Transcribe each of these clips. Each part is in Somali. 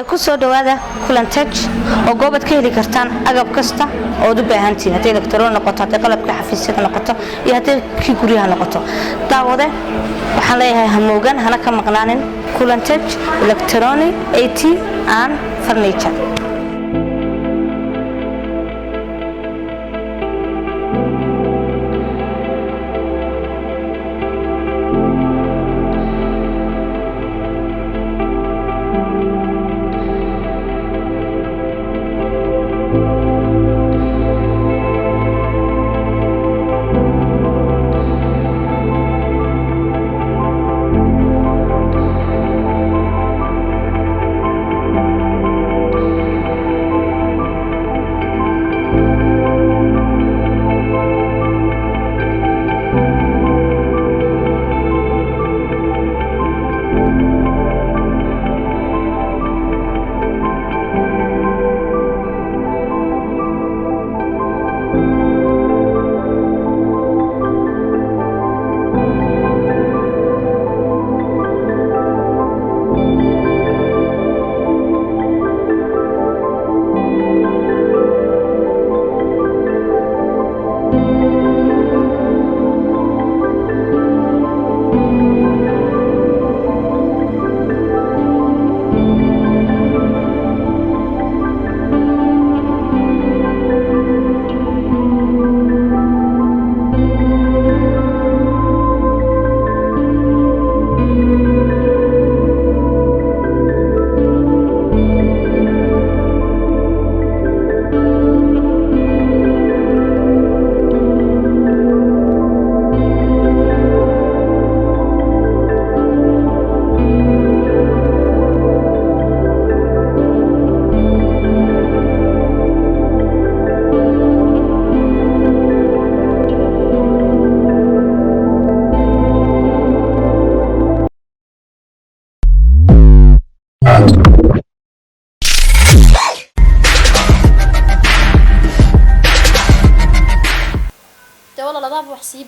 ku soo dhawaada kulantaj oo goobad ka heli kartaan agab kasta oo u baahan tihiin haddii elektaroon noqoto haddii qalabka xafiisyada noqoto iyo haddii kii guryaha noqoto daawade waxaan leeyahay hamoogan hana ka maqnaanin kulantaj electronic IT and furniture.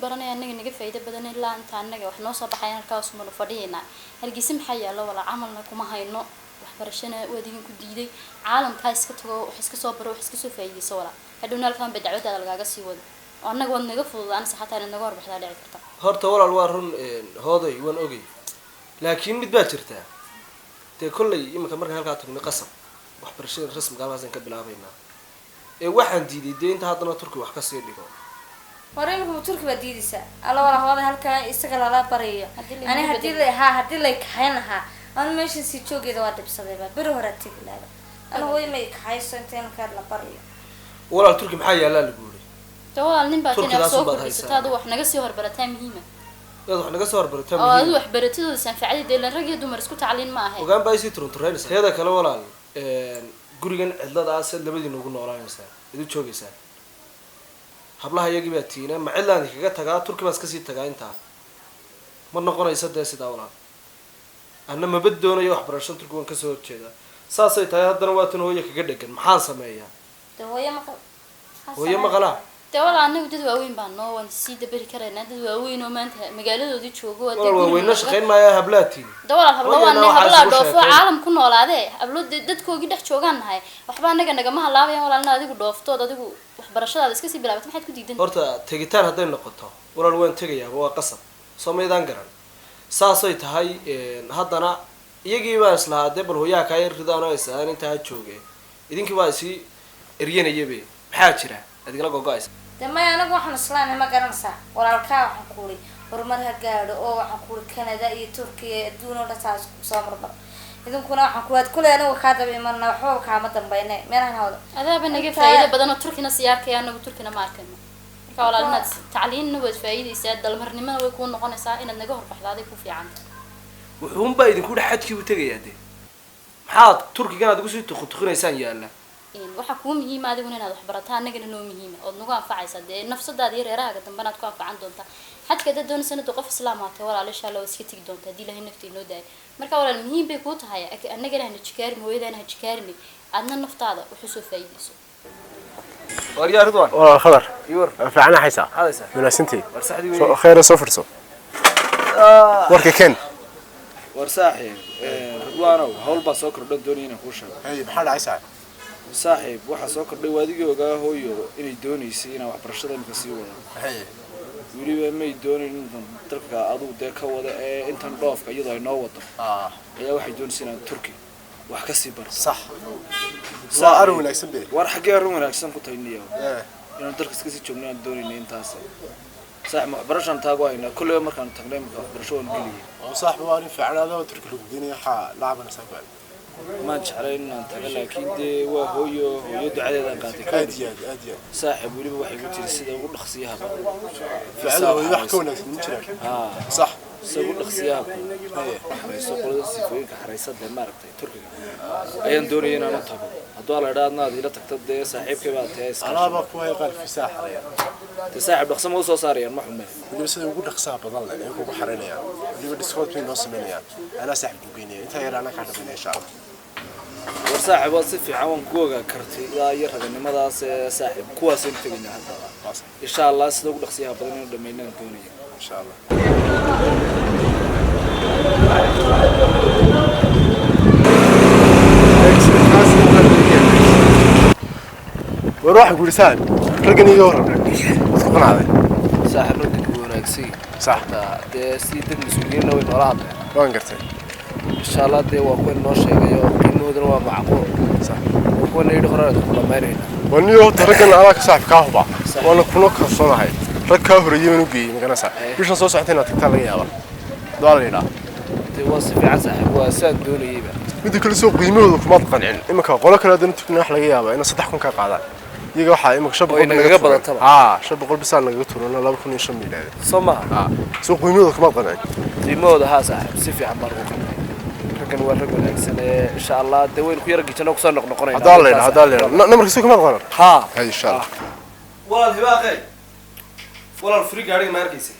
baranay anaga naga faa'iido badan ilaa inta anaga wax noo soo baxay halkaas uma fadhiyana halkiis maxay yaalo wala camalna kuma hayno wax barashana wadigan ku diiday caalamka iska tago wax iska soo baro wax iska soo faa'iideyso wala hadhow halkaan badacwada lagaga sii wado anaga wad naga fududaan saxataan naga warbaxda dhici karta horta walaal waa run hooday waan ogay laakiin mid baa jirta te kullay imika marka halka tagno qasab wax barashada rasmiga ah ka bilaabayna waxaan diiday deynta haddana turki wax ka sii dhigo wareen ku turki ba diidisa alla wala hawada halka isaga la bariyo ani hadii la kaxaynaha aan meesha si joogeeda waa dibsadayba bir hore tiglaada ana way may kaxayso intaan ka la bariyo walaal turki maxaa yaala lagu yiri walaal nin baa tina soo kordhisataadu wax naga sii horbarataa muhiima wax naga soo horbarataa muhiima wax baratidooda sanfacada deelan rag iyo dumar isku tacliin ma ahay ogaan baa si turunturaysa heeda kale walaal gurigan cidladaas labadii noogu noolaanaysa idu joogaysa hablaha iyagii baa tiina ma cidlaani kaga tagaa turki baas ka sii tagaa inta ma noqonaysa sida walaal anna ma badoonayo wax barasho turki waan ka soo jeeda saasay tahay haddana waa tan hooyo kaga dhagan maxaan sameeyaa hooyo maqala walaal anagu dad waaweyn baan noo waan sii dabari karaynaa dad waaweyn oo maanta magaaladoodii joogo waaweyn shaqeyn maayaa hablaatiin walaal habla dhoofo caalam ku noolaade hablo dadkoogii dhex joogaan nahay waxba anaga nagama halaabayaan walaalna adigu dhooftood adigu wax barashadaada iska sii bilaabatay maxaad ku diidan horta tagitaan haday noqoto walaal waan tagayaa waa qasab Soomaalidan garan saasay tahay haddana iyagii baa islahaade bal hooyaha ka yar ridaano aysan inta joogay idinkii waa si eryanayebe maxaa jira adigala go'aysa damay anagu waxaan islaanay ma garanaysaa walaalka waxaan kuulay horumar ha gaadho oo waxaan kuulay Canada iyo Turkiga adduun oo taas soo marba idinkuna waxaan kuwaad kulay anagu ka daba imanna waxba ka ma dambeynay meelahan hawada adaaba naga faa'iido badan oo Turkina siyaarkay anagu Turkina ma arkayno marka walaalna tacliinna way faa'iideysaa dalmarnimada way ku noqonaysaa inaad naga horbaxdaaday ku fiican wuxuu baa idinku dhaxadkii u tagayade maxaad Turkiga aad ugu soo tuqtuqinaysaan yaala waxa ku muhiim ah adiguna inaad wax barataa anagana noo muhiim oo nagu anfacaysa nafsadaada iyo reerahaaga dambanaad ku anfacan doonta xadka dad doon sanad qof islaamaatay walaal insha Allah iska tigi doonta hadii ilaahay naftii noo daay marka walaal muhiim bay ku tahay anagana hana jikaarin hooyadana ha jikaarin adna naftaada wuxuu soo faa'iideyso wariyaa ridwan walaal khabar yur fiicana haysa hadaysa مناسنتي warsaxdi weey خير سفرسو ورك كان warsaxi وانا هول با soo kordhan doonay inaan ku sheego hay maxaa dhacay saaxiib waxa soo kordhay waadigii ogaa hooyo inay doonaysay inaan waxbarashada imka sii wado hay weliba may doonayn intan dalka aduu dee ka wada ee intan dhoofka iyadoo ay noo wado ayaa waxay doonaysay inaan Turki wax ka sii barto صح waa arrin wanaagsan bee war xagee arrin wanaagsan ku tayniyo inaan dalka iska sii joogno aan doonaynay intaas saaxiib waxbarashan taago ayna kullee markaan tagnay marka waxbarasho waan geliyay oo saaxiib waa in fiicnaada oo Turki lagu geenay waxa laabana sabab ما جعلين أن تقول لكن دي وهو يدعى هذا قاتل أديان صاحب ولي بوحي قلت السيدة وقول خصيها فعلا هو يحكون نمشي صح سووا خصيها يسوقوا السيفوين كحريصات دمارك تركيا أيام دوري أنا نطبق هدول أرادنا إذا تكتب ده صاحب كبار تيس أنا بقوي قال في ساحة يعني تساحب بخصم وصو صار يعني محمد بس يقول خصاب بضل يعني هو بحرنا يعني اللي بدي سويت بين نص مني يعني أنا ساحب بيني أنت يا أنا كان بيني إن شاء الله وصاحب وصف عون كوجا كرتي لا يرهق إن ماذا صاحب كواس أنت بيني هذا إن شاء الله سلوك خصيها بدنا ندمينا الدنيا إن شاء الله وروح يقول سال رجني يورا تقول هذا صاحب رجل وناكسي صح ده سيد المسؤولين وين وراهم وين قرتي إن شاء الله ده وكون نوشة جايو كأنه دروا معقول صح وكون يدخل كل مارين ونيو ترجن على صاحب كهوبا وانا كنوك خصنا هاي ركاه رجيم نوجي مكان صح بيش نصوص عتنا تكتل يا با دارينا توصف عساحب وساد دوني يبا بدي كل سوق قيمه كما تقنعين إما كقولك لا دنت تكنح لقى يا با إن صدق كون كقعدان يجا waxa imka shab qol طبعا shab qol bisaan laga turana 2005 milaad Soomaa suuq qiimada kuma qanacin qiimada ha saaxib si fiican bar kan waa rag wanaagsan insha Allah daweyn ku yar gijano ku soo noqnoqonayna hada leena namarkiisa kuma qanan ha hay insha Allah walaal hibaaqay walaal furi gaariga ma arkaysa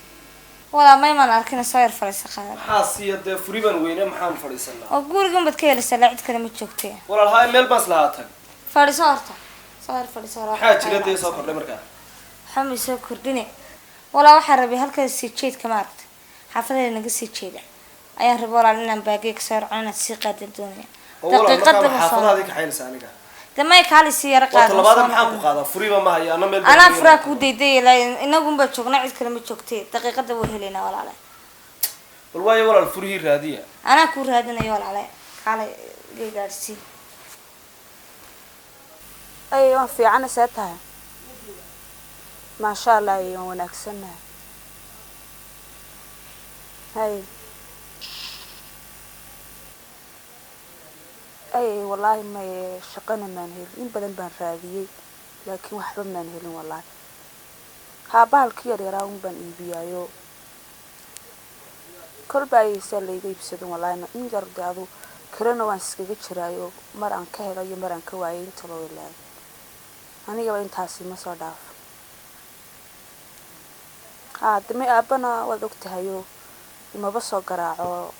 wala ma iman arkin soo yar fariisa qaad xaasiyada furi ban weyne maxaan fariisanaa oo gurigan bad ka helaysaa lacag kale ma joogtay walaal hay meel bas lahaatan fariisa horta صار فلسفة حاجة جدي سوكر لمركا حمي سوكر دني ولا واحد ربي هالك السيتشيت كمارت حافظة إنك السيتشيت أيه ربي ولا لنا باقيك صار عنا السيقة الدنيا دقيقة حافظة هذيك حين سانيكا دما يكالي سيارة قاعدة طلبات محاق قاعدة فريبا ما هي أنا فراك ودي لا إنه قم بتشوف نعيد كلمة شوكتي دقيقة دوهلينا ولا عليه والله ولا الفرير هذه أنا كور هذا ولا عليه على جالسي أيوة في عنا ساتها ما شاء الله أيوة ونكسنها هاي أي والله ما شقنا ما نهيل إن بدن بن راضية لكن وحبا ما نهيل والله ها بالكير يراهم بن إيبيايو كل باي سالي يبسدون والله إن جرد هذا كرنا وانسكجي شرايو مران كهلا يمران كواين تلو الله aniga waa intaasi ma soo dhaaf dama aabana waad ogtahayo imaba soo garaaco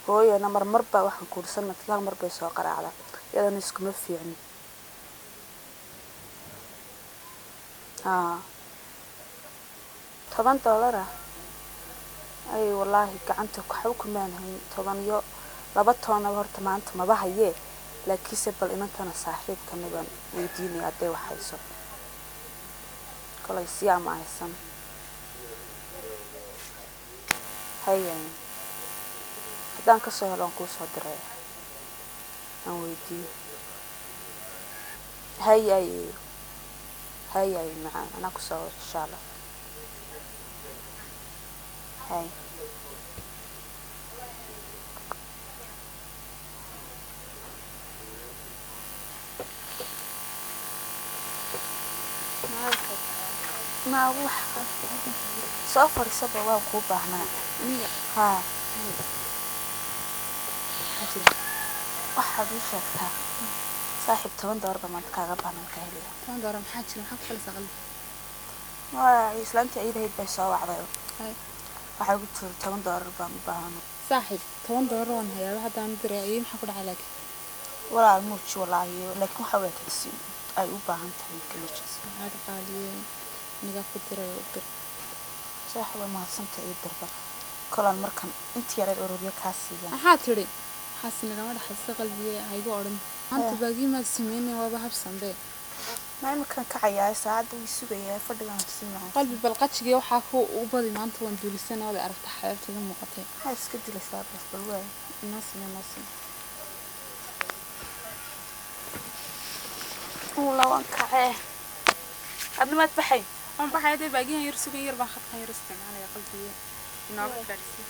hooyana marmarba waxaan kuursan hal mar bay soo garaacda iyadana iskuma fiicni $10 ay wallaahi gacanta waxba kumaan hayn 10 iyo 2 toona horta maanta maba hayee laakiin se bal inantana saaxiibkana baan weydiinay aday waxayso kala siyaa ma haysan hayan hadaan ka soo helaan ku soo diray aan weydiin hayay macaan ana ku soo insha Allah hay ما وح سافر سبا وأبغى بعنا ها واحد يشوفها صاحب $10 ما تكاغا بعنا كهلي $10 محاجر محاك خلص أغلب ما إسلامتي عيد هيد بيسوا عضيو واحد قلت $10 بعنا صاحب $10 وان هيا واحد عم درعي محاكود عليك ولا الموتش والله لكن حاولت تسيب أي وبعنا تحيي كل شيء هذا قالي نقف الدرا وقدر صاحب ما صمت عيد دربا kolan markan intii yareed ururiyo kaasiya maxaa tiri xasin lagama dhaxayso qalbiga haygu oran anta baagi ma sameeyay waba habsanbe ma imkan ka cayaay saacad uu sugayay fadhigan siinaa qalbi balqajiga waxa ku u badi maanta waan duulisanaa oo aragta xayaatida muuqatay ha iska dilaysaa bas balwaa naasi والله كعه قد ما تبحي waan baxayday baagiyan yar sugan yar baan khadkan yar isticmaalaya qalbiga inoo gaarsiin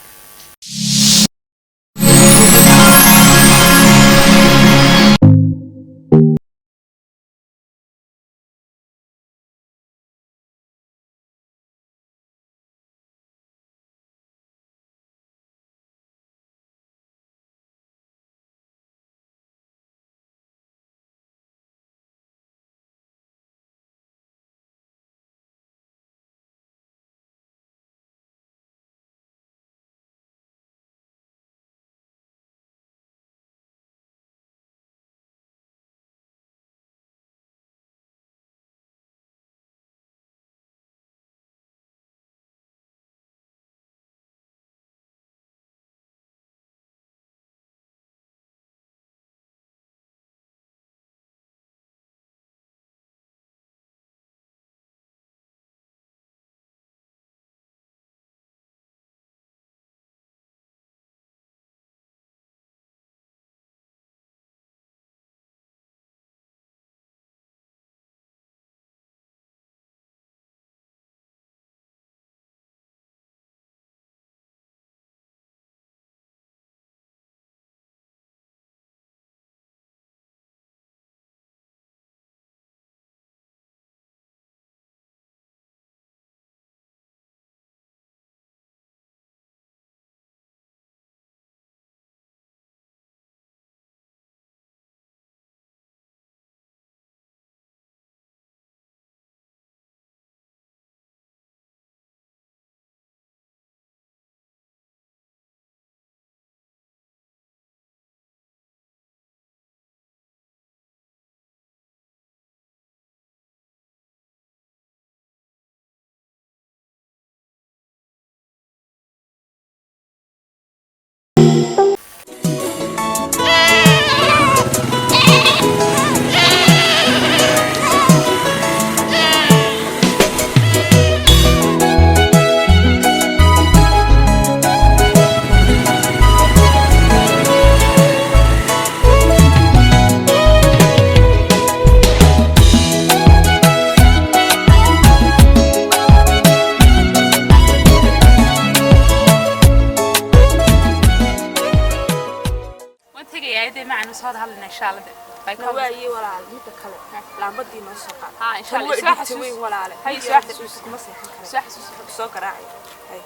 نوايي ولا على ميت كله لعبتي ما سقط إن شاء الله ساحسوين ولا على هاي ساحسوس ما ساحسوس سوق راعي هاي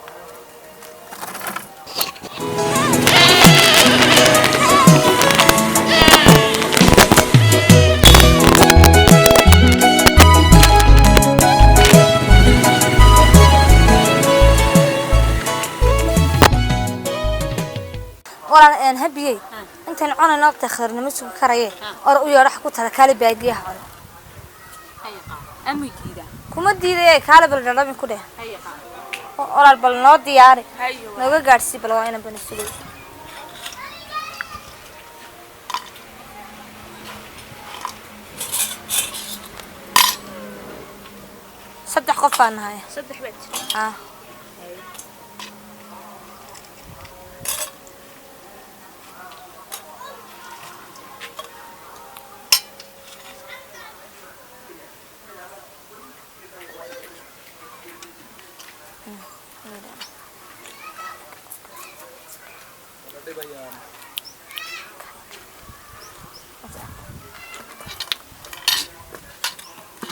ولا أنا هبيي أنت العون نقطة خير نمسك كريه أرؤيا راح كنت هالكالي بعديها على أمي كذا كم دي كالي بالجرام كده هيا ولا البلنات دي يعني نوجا جارسي بلواينا بنسلي صدق قفنا هاي صدق بيت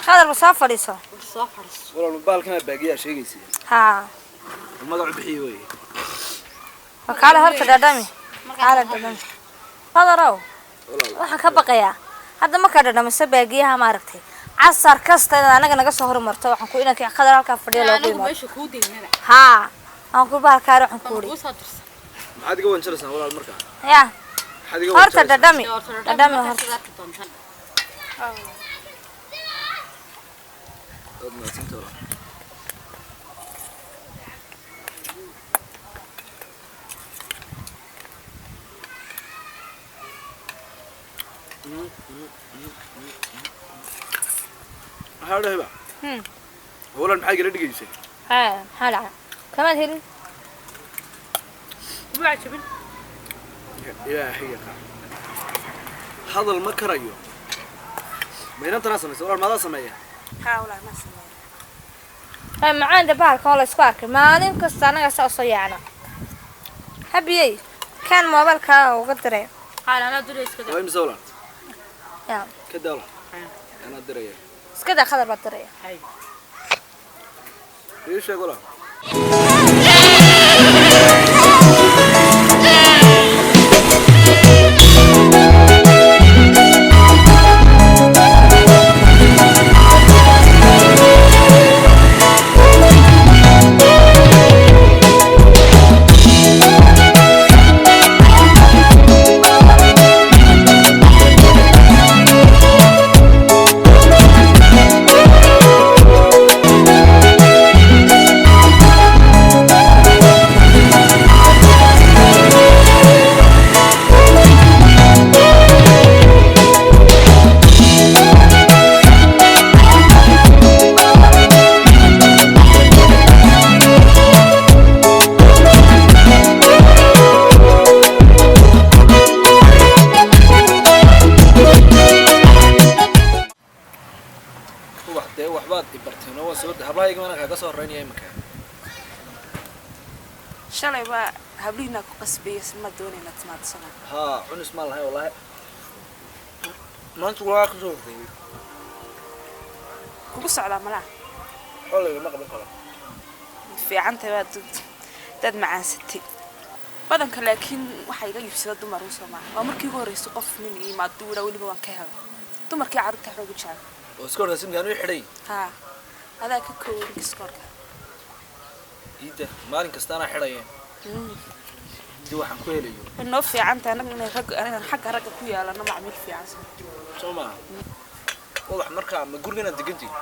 هذا المسافر يسوى ولا البالكنا باقي شيء يصير ها وما قاعد بحيوي وكاله هرت دادمي على دادمي هذا راو waxa ka baqaya hadda ma ka dhadhamay baagiyaha ma aragtay casar kasta anaga naga soo hormarto waxaan ku inaan ka qadar halka fadhiyo loo qiimo meesha ku deynada ha aan ku baalkaaro waxaan ku ri maxaad iga wanjaraysaa walaal markaa ya maxaad iga horta dhadhami horta هذا هبة ولا الحاجة اللي تجيسي ها هلا كمان هيل بعد شبل يا هي هذا المكر أيوه بينا تناسم ولا ما تناسم أيه ها ولا ما سمعت معان دبارك والله سكارك مالين كستانا قصص يعني هبيي كان موبايلك وقدره قال انا ادري اسكدا وين مسولا يا كده والله انا ادري اسكدا خضر بطاريه هاي ايش يقولها shalay waa habliina ku qasbayay ma doonayna timaadsan ها عنس مال هاي والله ما انت ولا كسور kugu socdaa malaha والله ما قبل كلام fiicantay waa dad macaansatay badanka laakiin waxa iga yibsada dumar u Soomaali waa markii ugu horeysay qof nin iimaad duura waliba waan ka helay dumarkii carruurta xoog u jecel oo iskoor rasim gaanu xidhay ha adaa ka kooban iskoorka ida maalin kasta ana xidhay dii waxaan ku helayo inoo fiicantay anagna xagga ragga ku yaalana macmiil fiican Soomaa wax markaa ma gurigana degantii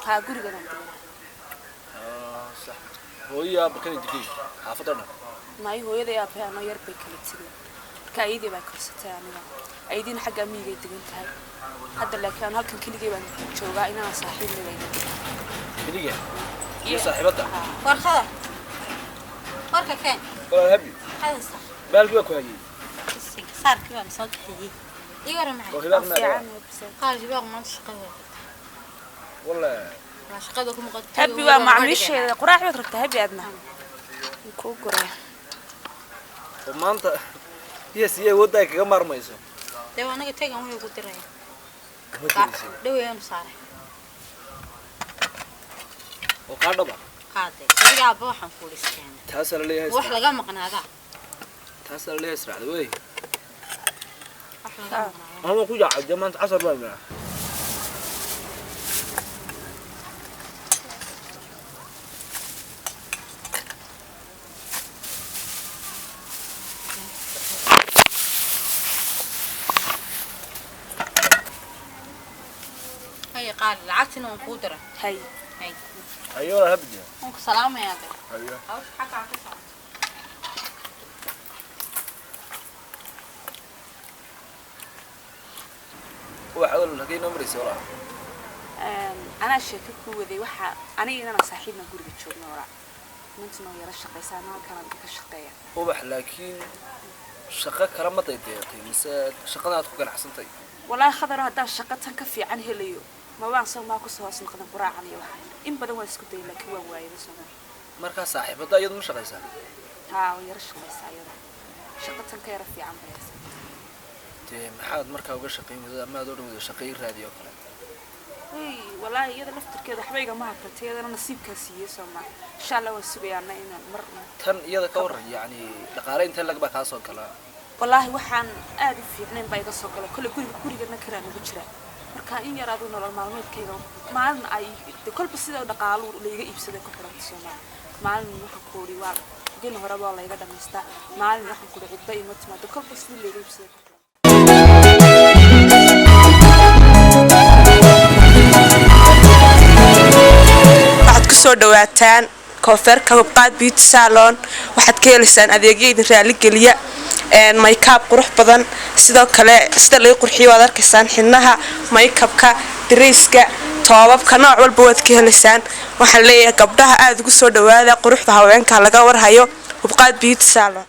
ha gurigana degan صح hooyaa bakay digay xaafadana maay hooyada yaa fiicano yar bay kala tigay ka aydi baa korsatay aniga aydin xagga miigay degan tahay hadda laakiin halkan keligay baan joogaa inaan saaxiib leeyahay keligay iyo saaxiibada warqada warka keen wala habi hada baalki waa ku hayay saarkii waan soo kaxiyay igara maxay hibaaq ma qaal hibaaq ma shaqada wala shaqada ku muuqato habi waa macmiisheeda quraac wad rabtaa habi adna ku guray maanta yes iyo waday kaga marmayso deewa anaga tagan way ku diray dhaweeyaan saaray oo qaadaba qaade adiga aba waxaan ku listeen taas la leeyahay wax laga maqnaada taas la leeyahay israacdo way wax laga maqnaada ama ku jacay jamaanta casar baa قال العكسنا ونقدره هاي ايوه هبدي ونك سلام يا ابي ايوه اوش حكى على كسر وحاول لكن نمريس ولا انا شاكك ودي waxa aniga inaan saaxiibna guriga joogno wara mintuna yara shaqeysana kana ka shaqeeya ubax laakiin shaqo kala ma daydeetay mise shaqada aad ku ganacsantay wallahi khadar hadaa shaqo tan ka fiican helayo ma waan soo ma ku soo noqon quraacan iyo waxa in badan waan isku day laakiin waan waayay soo marka saaxiibada iyadu ma shaqeysaa ha yara shaqeysaa iyada shaqo tan ka yara fiican baysa maxaad markaa uga shaqeynaysaa ama aad u dhawdo shaqeey raadiyo kale wallahi iyada laftirkeeda waxbayga ma habtay iyada nasiibka siiyay Soomaa insha Allah waan sugaynaa inaan mar tan iyada ka war yaani dhaqaale inta laga ka soo kala wallahi waxaan aad u fiicneen bay iga soo galay kale gurigana karaan ugu jira marka in yar aad u nolol maalmeedkayga maalin ay kolba sida dhaqaalo leeyaga iibsaday ku xiran Soomaa maalin waxa koori waa din hore baa la iga dhameystaa maalin waxa ku dhacay ima timaado kolba sida leeyaga iibsaday soo dhawaataan koonfurka Hubqaad Beauty Salon waxaad ka helaysaan adeegyada raali geliya makeup qurux badan sidoo kale sida loo qurxiyo waad arkaysaan xinaha makeupka dresska toobabka nooc walba waad ka helaysaan waxaan leeyahay gabdhaha aad ugu soo dhawaada quruxda haweenka laga warhayo hubqaad beauty salon